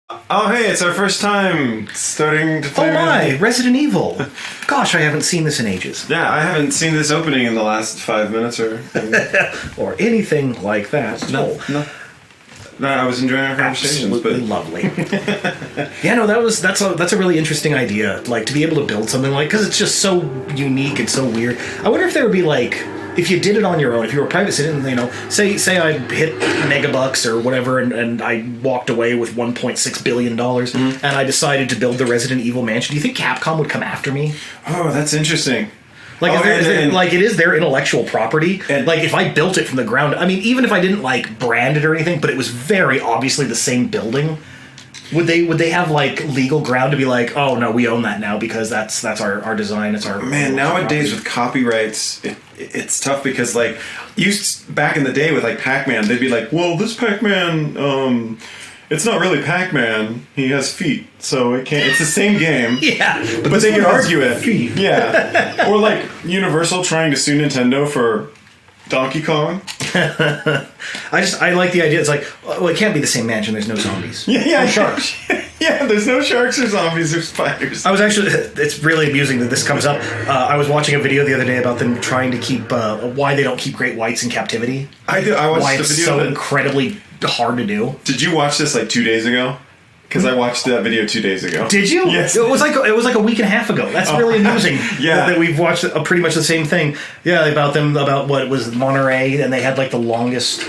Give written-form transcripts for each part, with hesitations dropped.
Oh, hey, it's our first time starting to play. Oh my, Resident Evil. Gosh, I haven't seen this in ages. Yeah, I haven't seen this opening in the last 5 minutes or... Or anything like that. No. No, I was enjoying our conversations, Absolutely lovely. Yeah, no, that's a really interesting idea. Like, to be able to build something like... Because it's just so unique and so weird. I wonder if there would be, like... If you did it on your own, if you were a private citizen, you know, say I hit megabucks or whatever, and I walked away with $1.6 billion, and I decided to build the Resident Evil mansion, do you think Capcom would come after me? Oh, that's interesting. Like, like, it is their intellectual property. And like, if I built it from the ground, I mean, even if I didn't, like, brand it or anything, but it was very obviously the same building, would they have, like, legal ground to be like, oh, no, we own that now because that's our design, it's our... Man, nowadays with copyrights, it's tough because, like, back in the day with, like, Pac-Man, they'd be like, well, this Pac-Man, it's not really Pac-Man. He has feet, so it can't. It's the same game. Yeah, but they can argue it. Feet. Yeah, or like Universal trying to sue Nintendo for Donkey Kong. I like the idea. It's like, well, it can't be the same mansion. There's no zombies. Yeah, no sharks. Yeah, there's no sharks or zombies or spiders. I was actually. It's really amusing that this comes up. I was watching a video the other day about them trying to keep why they don't keep great whites in captivity. I watched why the it's video. so incredibly hard to do. Did you watch this like 2 days ago? Because I watched that video 2 days ago. Did you? Yes. It was like a week and a half ago. That's really amusing. Yeah. That we've watched pretty much the same thing. Yeah, about what it was Monterey, and they had like the longest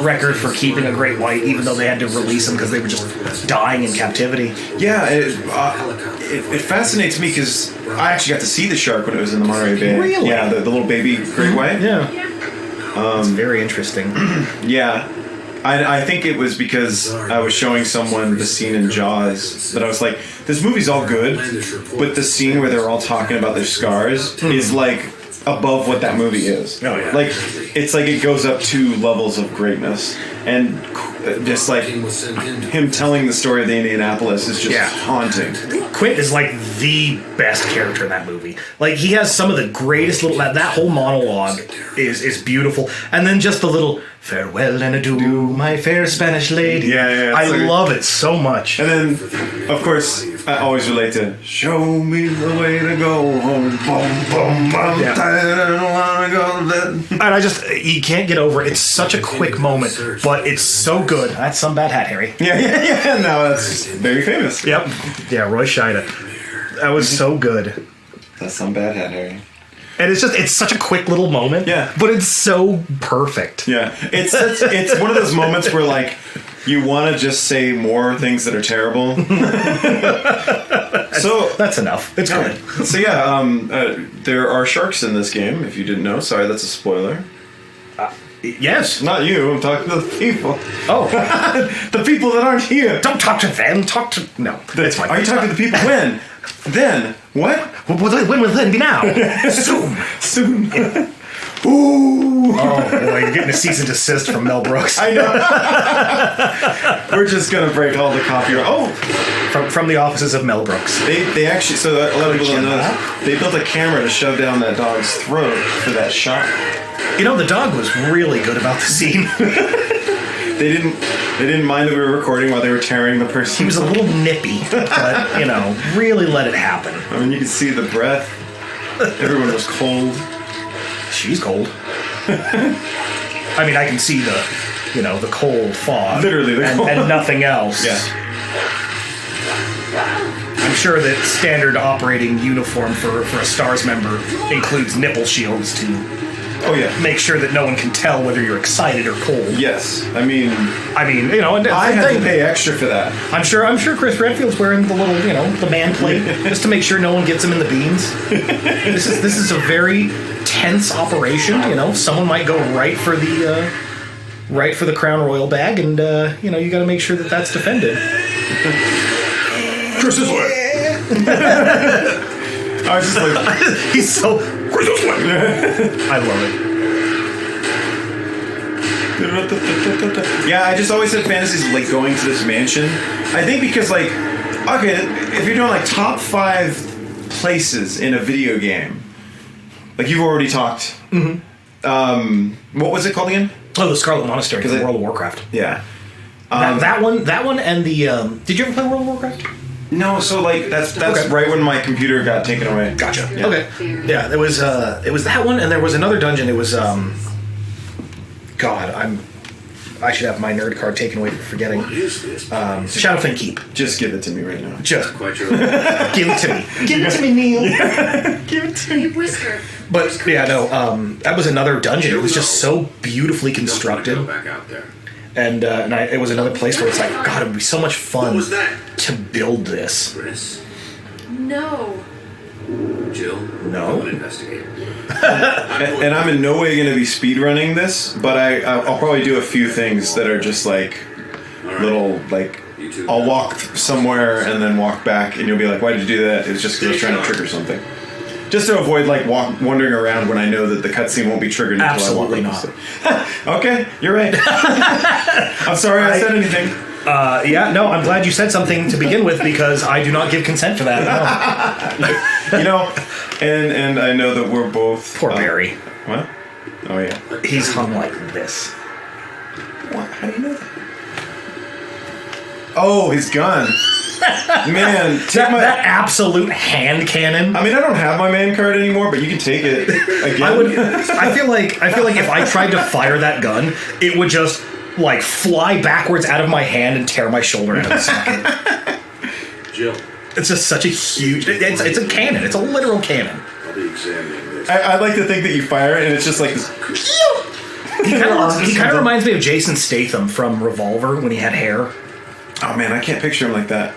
record for keeping a great white, even though they had to release them because they were just dying in captivity. Yeah, it fascinates me because I actually got to see the shark when it was in the Monterey Bay. Really? Yeah, the little baby great white. Yeah. It's very interesting. Yeah. I think it was because I was showing someone the scene in Jaws that I was like, this movie's all good, but the scene where they're all talking about their scars is like above what that movie is. Oh, yeah. Like, it's like it goes up 2 levels of greatness. And just like him telling the story of the Indianapolis is just haunting. Quint is like the best character in that movie. Like, he has some of the greatest little... That whole monologue is beautiful. And then just the little... Farewell and adieu, my fair Spanish lady. Yeah. I love it so much. And then, of course, I always relate to show me the way to go home. Boom, boom, I'm tired, I don't want to go to bed. And you can't get over it. It's such a quick moment, but it's so good. That's some bad hat, Harry. Yeah. No, that's very famous. Yep. Yeah, Roy Scheider. That was so good. That's some bad hat, Harry. And it's such a quick little moment. Yeah. But it's so perfect. Yeah. It's one of those moments where, like, you want to just say more things that are terrible. So that's enough. It's good. So there are sharks in this game, if you didn't know. Sorry, that's a spoiler. Yes. Not you. I'm talking to the people. Oh. The people that aren't here. Don't talk to them. Talk to... No. That's fine. Are you talking to the people? When? Then? What? When will then be now? Soon. Yeah. Ooh. Oh, boy. You're getting a cease and desist from Mel Brooks. I know. We're just going to break all the copyright. Oh. From the offices of Mel Brooks. They actually... So a lot of people don't know this. They built a camera to shove down that dog's throat for that shot. You know, the dog was really good about the scene. They didn't mind that we were recording while they were tearing the person. He was a little nippy, but, you know, really let it happen. I mean, you could see the breath. Everyone was cold. She's cold. I mean, I can see the cold fog. Literally the cold. And nothing else. Yeah. I'm sure that standard operating uniform for a STARS member includes nipple shields to... Oh yeah, make sure that no one can tell whether you're excited or cold. Yes, I mean, you know, I had to pay extra for that. I'm sure Chris Redfield's wearing the little, the man plate just to make sure no one gets him in the beans. This is a very tense operation. You know, someone might go right for the Crown Royal bag, and you got to make sure that that's defended. Chris is I was just like, he's so... I love it. Yeah, I just always had fantasies of, like, going to this mansion. I think because, like, okay, if you're doing, like, top 5 places in a video game, like, you've already talked. Mm-hmm. What was it called again? Oh, the Scarlet Monastery from World of Warcraft. Yeah. That one, and the. Did you ever play World of Warcraft? No, so like that's Okay. right when my computer got taken away. Gotcha. Yeah. Okay. Yeah, it was that one, and there was another dungeon. It was God, I should have my nerd card taken away for forgetting. What is this? Shadowfin Keep. Just give it to me right now. Just Quite sure. give it to me. Give it to me, Neil. Give it to me. Whisper. But yeah, no, that was another dungeon. It was just so beautifully constructed, Go back out there. and it was another place where it's like, God, it would be so much fun What was that? to build this. Chris? No. Jill? No. I'm an investigator. And I'm in no way going to be speedrunning this, but I'll probably do a few things that are just like All right. little, like, You too. I'll walk somewhere and then walk back, and you'll be like, why did you do that? It was just because I was trying to trigger something. Just to avoid, like, wandering around when I know that the cutscene won't be triggered until Absolutely I walk up. Okay, you're right. I'm sorry I said anything. Yeah, no, I'm glad you said something to begin with because I do not give consent for that. No. You know, and I know that we're both... Poor Barry. What? Oh, yeah. He's hung like this. What? How do you know that? Oh, his gun. Man, take That absolute hand cannon. I mean, I don't have my man card anymore, but you can take it again. I feel like if I tried to fire that gun, it would just like fly backwards out of my hand and tear my shoulder out of the socket. Jill, It's just such a huge. It's a cannon. It's a literal cannon. I'll be examining this. I like to think that you fire it and it's just like this. He kind of reminds me of Jason Statham from Revolver when he had hair. Oh man, I can't picture him like that.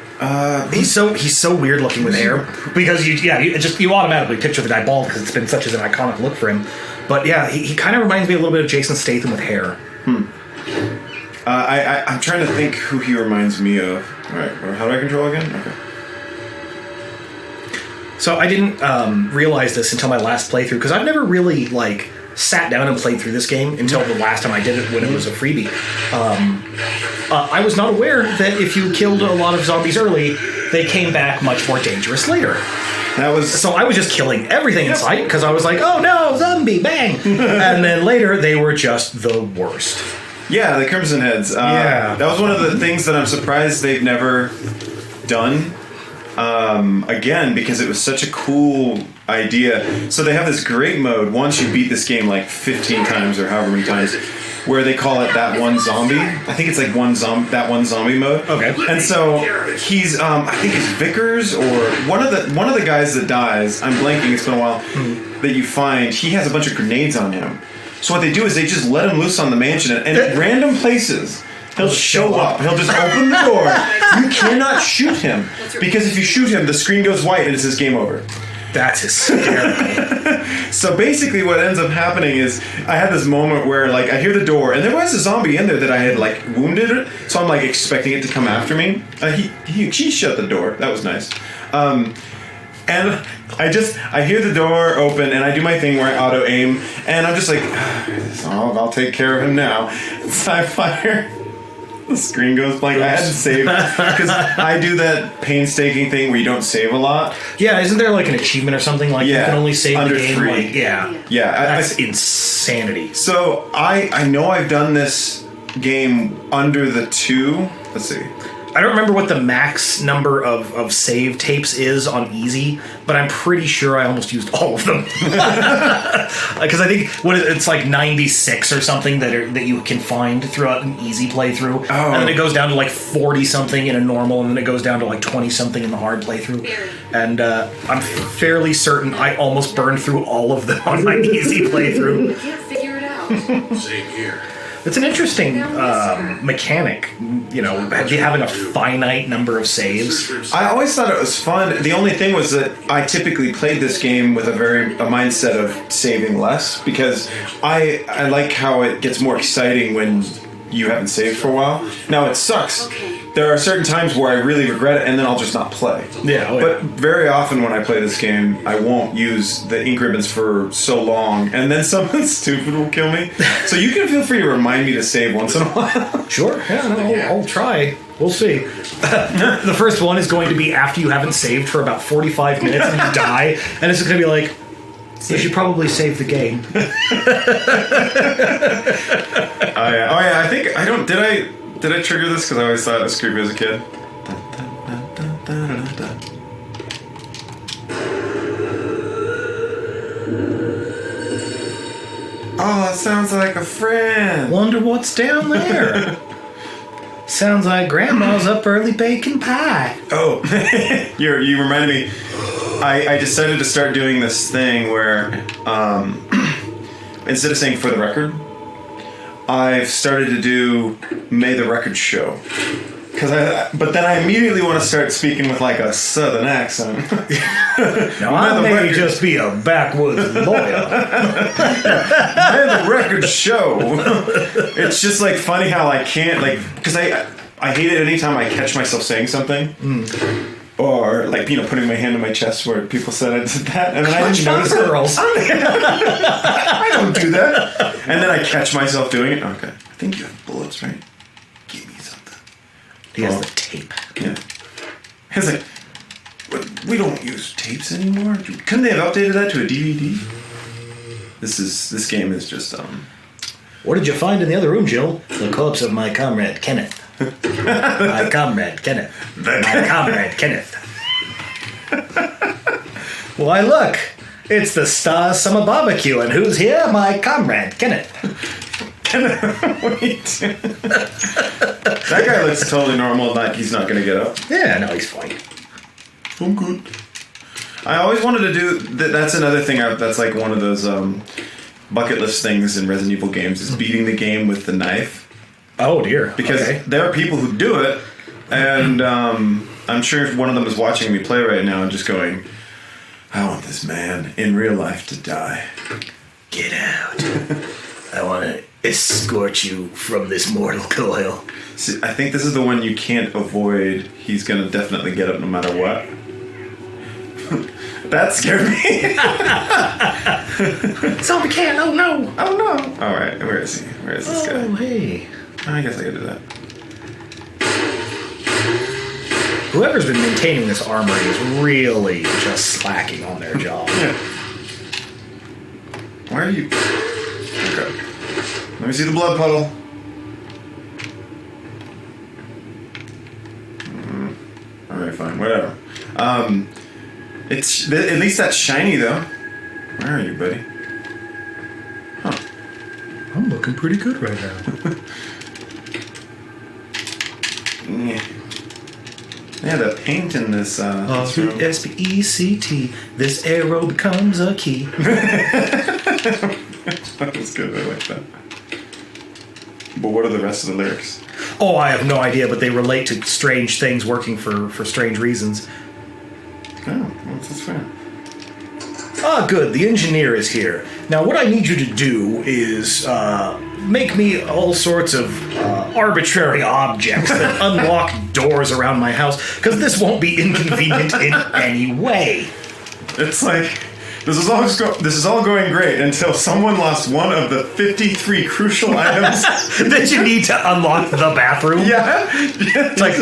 He's so weird looking with hair because you automatically picture the guy bald because it's been such an iconic look for him. But yeah, he kind of reminds me a little bit of Jason Statham with hair. I'm trying to think who he reminds me of. All right, how do I control again? Okay. So I didn't realize this until my last playthrough because I've never really like sat down and played through this game until the last time I did it when it was a freebie. I was not aware that if you killed a lot of zombies early, they came back much more dangerous later. That was So I was just killing everything in sight because I was like, oh no, zombie, bang! And then later they were just the worst. the Crimson Heads. Yeah. That was one of the things that I'm surprised they've never done again because it was such a cool idea. So they have this great mode once you beat this game like 15 times or however many times, where they call it that one zombie. I think it's like that one zombie mode. Okay. And so he's I think it's Vickers or one of the guys that dies. I'm blanking. It's been a while. That you find he has a bunch of grenades on him. So what they do is they just let him loose on the mansion and at random places. He'll show up. He'll just open the door. You cannot shoot him because if you shoot him, the screen goes white and it says game over. That's hysterical. So basically what ends up happening is I had this moment where like I hear the door and there was a zombie in there that I had like wounded, so I'm like expecting it to come after me. He shut the door. That was nice. And I hear the door open and I do my thing where I auto aim and I'm just like, I'll take care of him now. So I fire. The screen goes blank. I had to save because I do that painstaking thing where you don't save a lot. Yeah, isn't there like an achievement or something like you Yeah, can only save under the game? 3. Like, yeah, that's insanity. So I know I've done this game under the 2. Let's see. I don't remember what the max number of save tapes is on easy, but I'm pretty sure I almost used all of them. Because I think it's like 96 or something that you can find throughout an easy playthrough, and then it goes down to like 40 something in a normal, and then it goes down to like 20 something in the hard playthrough. And I'm fairly certain I almost burned through all of them on my easy playthrough. I can't figure it out. Same here. It's an interesting mechanic, having a finite number of saves. I always thought it was fun. The only thing was that I typically played this game with a mindset of saving less because I like how it gets more exciting when you haven't saved for a while. Now it sucks. Okay. There are certain times where I really regret it and then I'll just not play. Yeah, But very often when I play this game, I won't use the ink ribbons for so long and then something stupid will kill me. So you can feel free to remind me to save once in a while. Sure, I'll try. We'll see. The first one is going to be after you haven't saved for about 45 minutes and you die, and it's going to be like, you should probably save the game. Oh yeah, I think Did I trigger this? Because I always thought it was creepy as a kid. Oh, it sounds like a friend. Wonder what's down there. Sounds like Grandma's up early baking pie. Oh, you reminded me. I decided to start doing this thing where instead of saying "for the record," I've started to do "may the record show." But then I immediately want to start speaking with like a southern accent. Now I may just be a backwoods lawyer. May the record show. It's just like funny how I can't because I hate it anytime I catch myself saying something. Or like putting my hand on my chest where people said I did that, and then I didn't notice girls. I don't do that. And then I catch myself doing it. Okay, I think you have bullets, right? Give me something. He has the tape. Yeah. It's like, we don't use tapes anymore. Couldn't they have updated that to a DVD? This game is just What did you find in the other room, Jill? The corpse of my comrade Kenneth. My comrade Kenneth. My comrade Kenneth. Why, look! It's the Star Summer Barbecue, and who's here? My comrade Kenneth. Wait. That guy looks totally normal, like he's not gonna get up. Yeah, no, he's fine. I'm good. I always wanted to do that's another thing that's like one of those bucket list things in Resident Evil games is beating the game with the knife. Oh dear. Because there are people who do it, and I'm sure if one of them is watching me play right now and just going, I want this man in real life to die. Get out. I want to escort you from this mortal coil. See, I think this is the one you can't avoid. He's going to definitely get up no matter what. That scared me. Zombie can, oh no. Oh no. Alright, where is he? Where is this guy? Oh, hey. I guess I could do that. Whoever's been maintaining this armory is really just slacking on their job. Yeah. Why are you... Okay. Let me see the blood puddle. Alright, fine. Whatever. It's... At least that's shiny, though. Where are you, buddy? Huh. I'm looking pretty good right now. Yeah, the paint in this room. R-E-S-P-E-C-T. This arrow becomes a key. That was good. I like that. But what are the rest of the lyrics? Oh, I have no idea, but they relate to strange things working for strange reasons. Oh, that's fair. Ah, good. The engineer is here. Now, what I need you to do is make me all sorts of arbitrary objects that unlock doors around my house, because this won't be inconvenient in any way. It's like this is all going great until someone lost one of the 53 crucial items That you need to unlock the bathroom. Yeah, It's like,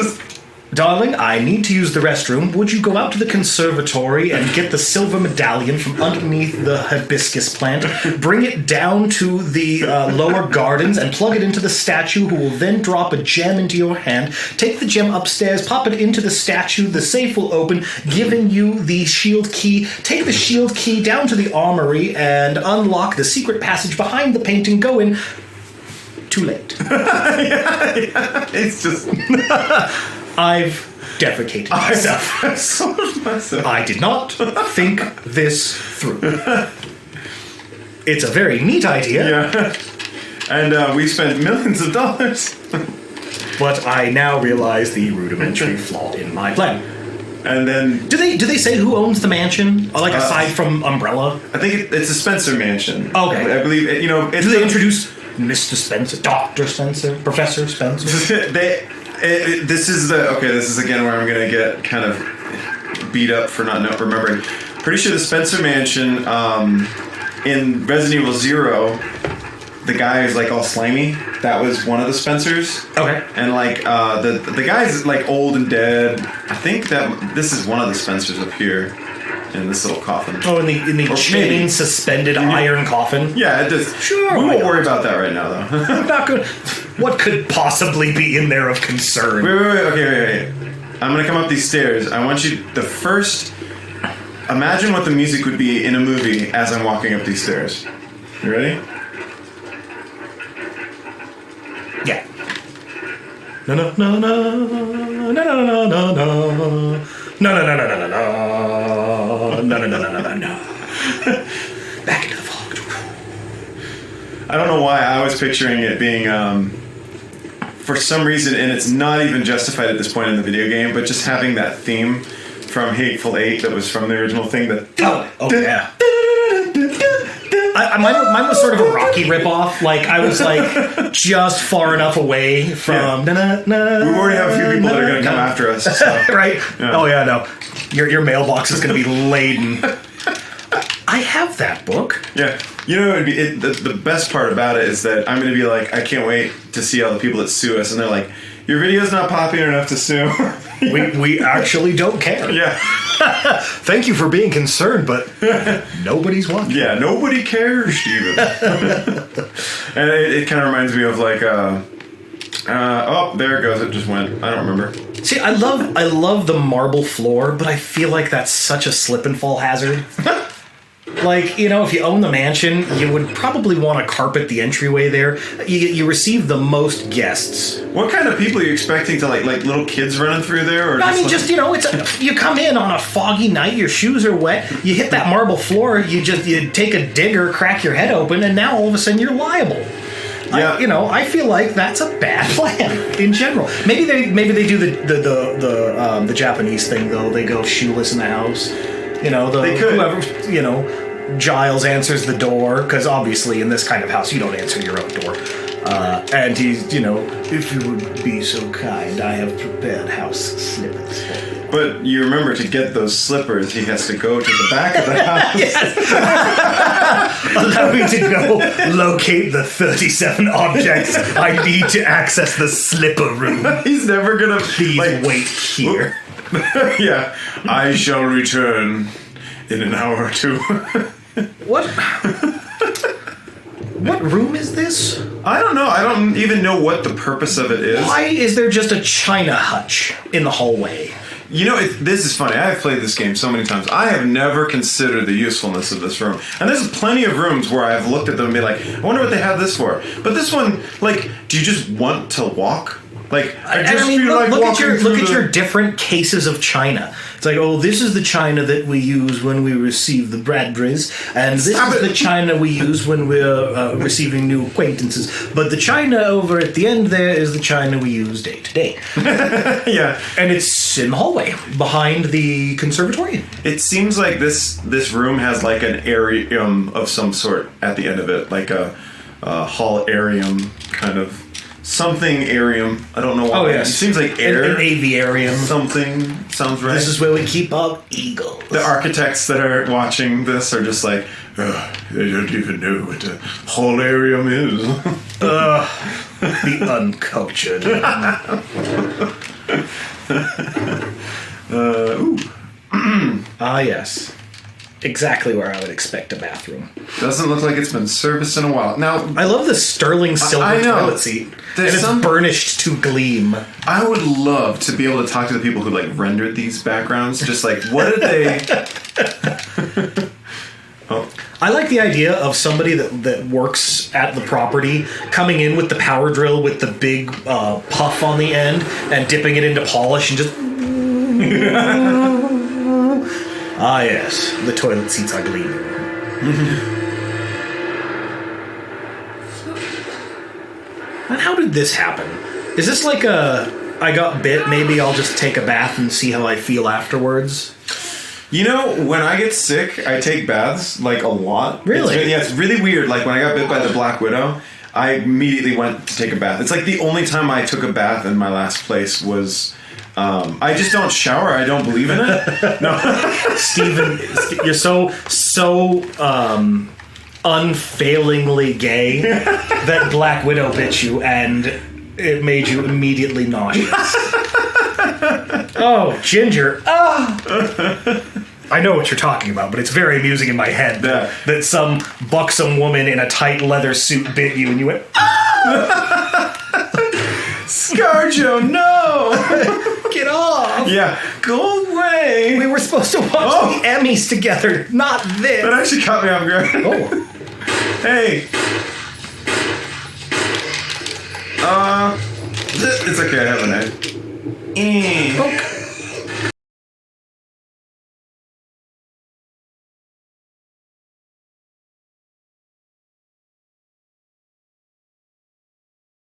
darling, I need to use the restroom. Would you go out to the conservatory and get the silver medallion from underneath the hibiscus plant, bring it down to the lower gardens, and plug it into the statue, who will then drop a gem into your hand. Take the gem upstairs, pop it into the statue, the safe will open, giving you the shield key. Take the shield key down to the armory and unlock the secret passage behind the painting. Go in. Too late. yeah, it's just... I've defecated myself. I did not think this through. It's a very neat idea. Yeah. And we spent millions of dollars. But I now realize the rudimentary flaw in my plan. And then... Do they say who owns the mansion? Or like aside from Umbrella? I think it's a Spencer mansion. Okay. I believe, it's... Do they introduce Mr. Spencer, Dr. Spencer, Professor Spencer? This is again where I'm gonna get kind of beat up for not remembering. Pretty sure the Spencer Mansion in Resident Evil 0, the guy is like all slimy. That was one of the Spencers. Okay. And like the guy's like old and dead. I think that this is one of the Spencers up here. in this little coffin. Oh, in the Or chain maybe. suspended iron coffin. Yeah, it does. Sure, We why won't not? worry about that right now, though. I'm not good. What could possibly be in there of concern? Wait, okay, wait. I'm gonna come up these stairs. I want you imagine what the music would be in a movie as I'm walking up these stairs. You ready? Yeah. No, no, no, no, no, no, no, no, no, no, no, no, no, no, no, no, no, no, no, no. Back into the fog. I don't know why I was picturing it being, for some reason, and it's not even justified at this point in the video game, but just having that theme from Hateful Eight that was from the original thing. Oh yeah. Mine was sort of a Rocky ripoff. Like, I was like just far enough away from. We already have a few people that are going to come after us. So. Right? Yeah. Oh yeah, no. Your mailbox is going to be laden. I have that book. Yeah. You know, the best part about it is that I'm going to be like, I can't wait to see all the people that sue us. And they're like, your video's not popular enough to sue. We actually don't care. Yeah. Thank you for being concerned, but nobody's watching. Yeah, nobody cares, Steven. And it kind of reminds me of like, oh, there it goes. It just went. I don't remember. See, I love the marble floor, but I feel like that's such a slip and fall hazard. Like, you know, if you own the mansion, you would probably want to carpet the entryway there. You receive the most guests. What kind of people are you expecting to like little kids running through there? Or I mean, like, just, you know, you come in on a foggy night, your shoes are wet, you hit that marble floor, you take a digger, crack your head open, and now all of a sudden you're liable. Yeah. I feel like that's a bad plan in general. Maybe they do the Japanese thing though. They go shoeless in the house. You know, They could. whoever, you know, Giles answers the door, because obviously in this kind of house you don't answer your own door. And he's, you know, if you would be so kind, I have prepared house slippers for you. But you remember, to get those slippers, he has to go to the back of the house. Allow me to go locate the 37 objects I need to access the slipper room. He's never gonna Please wait here. Yeah, I shall return in an hour or two. What? What room is this? I don't know. I don't even know what the purpose of it is. Why is there just a china hutch in the hallway? You know, this is funny. I have played this game so many times. I have never considered the usefulness of this room. And there's plenty of rooms where I've looked at them and be like, I wonder what they have this for. But this one, like, do you just want to walk? Like, I just feel look, like look walking at your different cases of china. It's like, oh, this is the china that we use when we receive the Bradburys, and this is the china we use when we're receiving new acquaintances. But the china over at the end there is the china we use day to day. Yeah. And it's in the hallway behind the conservatory. It seems like this room has like an arium of some sort at the end of it, like a hall arium kind of something arium. I don't know why. Oh, yes. It seems like air. An aviarium. Something sounds right. This is where we keep our eagles. The architects that are watching this are just like, they don't even know what a holarium is. The uncultured. Ooh. Ah, yes. Exactly where I would expect a bathroom. Doesn't look like it's been serviced in a while. Now, I love the sterling silver I know. toilet seat. There's and it's burnished to gleam. I would love to be able to talk to the people who like rendered these backgrounds. Just like, what did they? Oh. I like the idea of somebody that works at the property coming in with the power drill with the big puff on the end and dipping it into polish and just... Ah, yes. The toilet seats are gleaming. And how did this happen? Is this like I got bit, maybe I'll just take a bath and see how I feel afterwards? You know, when I get sick, I take baths, like, a lot. Really? It's really weird. Like, when I got bit by the Black Widow, I immediately went to take a bath. It's like the only time I took a bath in my last place was... I just don't shower. I don't believe in it. No. Steven, you're so unfailingly gay that Black Widow bit you and it made you immediately nauseous. Oh, Ginger. Oh. I know what you're talking about, but it's very amusing in my head that some buxom woman in a tight leather suit bit you and you went, ScarJo, no! get off! Yeah, go away! We were supposed to watch the Emmys together, not this. That actually caught me off guard. Oh. Hey! It's okay, I have a knife. Poke.